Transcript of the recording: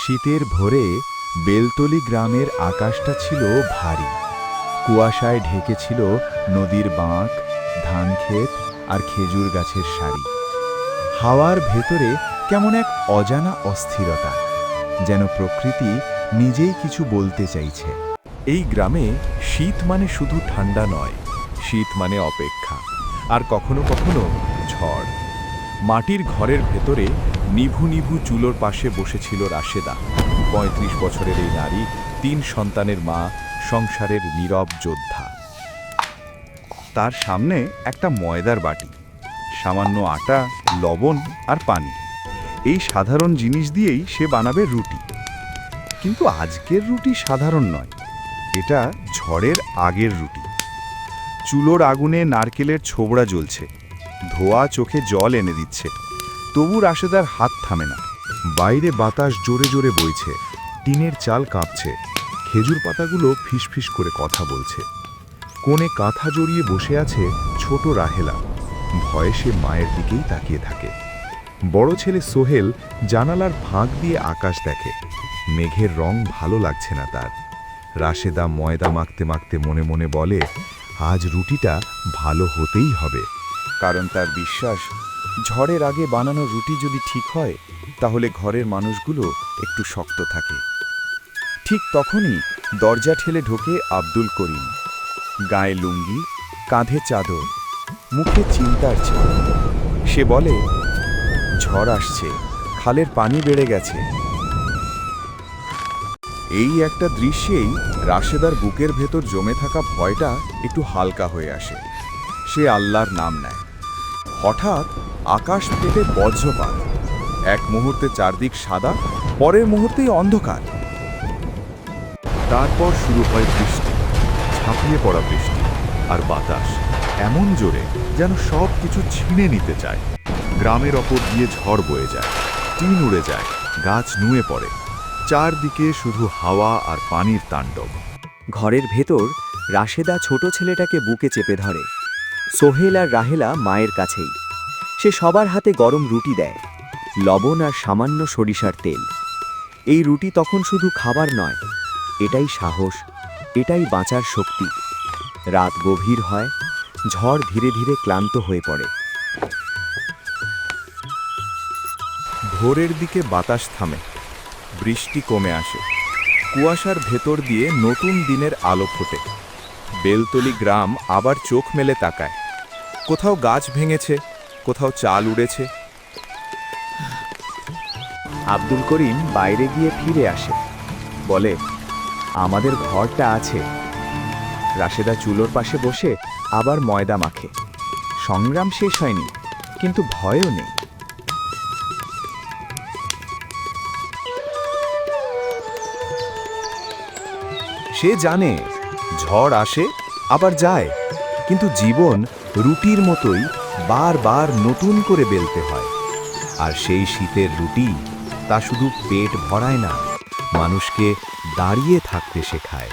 শীতের ভোরে বেলতলি গ্রামের আকাশটা ছিল ভারী। কুয়াশায় ঢেকেছিল নদীর বাঁক, ধানক্ষেত আর খেজুর গাছের সারি। হাওয়ার ভেতরে কেমন এক অজানা অস্থিরতা, যেন প্রকৃতি নিজেই কিছু বলতে চাইছে। এই গ্রামে শীত মানে শুধু ঠান্ডা নয়, শীত মানে অপেক্ষা, আর কখনো কখনো ঝড়। মাটির ঘরের ভেতরে নিভু নিভু চুলোর পাশে বসেছিল রাশেদা। ৩৫ বছরের এই নারী, ৩ সন্তানের মা, সংসারের নীরব যোদ্ধা। তার সামনে একটা ময়দার বাটি, সামান্য আটা, লবণ আর পানি। এই সাধারণ জিনিস দিয়েই সে বানাবে রুটি। কিন্তু আজকের রুটি সাধারণ নয়, এটা ঝড়ের আগের রুটি। চুলোর আগুনে নারকেলের ছোবড়া জ্বলছে, ধোয়া চোখে জল এনে দিচ্ছে। তবু রাশেদার হাত থামে না। বাইরে বাতাস জোরে জোরে বইছে, টিনের চাল কাঁপছে, খেজুর পাতাগুলো ফিসফিস করে কথা বলছে। কোণে কাঁথা জড়িয়ে বসে আছে ছোট রাহেলা, ভয়ে সে মায়ের দিকেই তাকিয়ে থাকে। বড় ছেলে সোহেল জানালার ফাঁক দিয়ে আকাশ দেখে। মেঘের রং ভালো লাগছে না তার। রাশেদা ময়দা মাখতে মাখতে মনে মনে বলে, আজ রুটিটা ভালো হতেই হবে। কারণ তার বিশ্বাস, ঝড়ের আগে বানানো রুটি যদি ঠিক হয়, তাহলে ঘরের মানুষগুলো একটু শক্ত থাকে। ঠিক তখনই দরজা ঠেলে ঢোকে আব্দুল করিম। গায়ে লুঙ্গি, কাঁধে চাদর, মুখে চিন্তার ছাপ। সে বলে, ঝড় আসছে, খালের পানি বেড়ে গেছে। এই একটা দৃশ্যেই রাশেদার বুকের ভেতর জমে থাকা ভয়টা একটু হালকা হয়ে আসে। সে আল্লাহর নাম নেয়। হঠাৎ আকাশ ফেটে বজ্রপাত। এক মুহূর্তে চারদিক সাদা, পরের মুহূর্তেই অন্ধকার। তারপর শুরু হয় বৃষ্টি, ঝাঁপিয়ে পড়া বৃষ্টি, আর বাতাস এমন জোরে যেন সব কিছু ছিঁড়ে নিতে চায়। গ্রামের ওপর দিয়ে ঝড় বয়ে যায়, টিন উড়ে যায়, গাছ নুয়ে পড়ে। চারদিকে শুধু হাওয়া আর পানির তাণ্ডব। ঘরের ভেতর রাশেদা ছোট ছেলেটাকে বুকে চেপে ধরে। সোহেল আর রাহেলা মায়ের কাছেই। সে সবার হাতে গরম রুটি দেয়, লবণ আর সামান্য সরিষার তেল। এই রুটি তখন শুধু খাবার নয়, এটাই সাহস, এটাই বাঁচার শক্তি। রাত গভীর হয়, ঝড় ধীরে ধীরে ক্লান্ত হয়ে পড়ে। ভোরের দিকে বাতাস থামে, বৃষ্টি কমে আসে। কুয়াশার ভেতর দিয়ে নতুন দিনের আলো ফোটে। বেলতলি গ্রাম আবার চোখ মেলে তাকায়। কোথাও গাছ ভেঙেছে, কোথাও চাল উড়েছে। আব্দুল করিম বাইরে গিয়ে ফিরে আসে, বলে, আমাদের ঘরটা আছে। রাশেদা চুলোর পাশে বসে আবার ময়দা মাখে। সংগ্রাম শেষ হয়নি, কিন্তু ভয়ও নেই। সে জানে, ঝড় আসে আবার যায়, কিন্তু জীবন রুটির মতোই বারবার নতুন করে বেলতে হয়। আর সেই শীতের রুটি, তা শুধু পেট ভরায় না, মানুষকে দাঁড়িয়ে থাকতে শেখায়।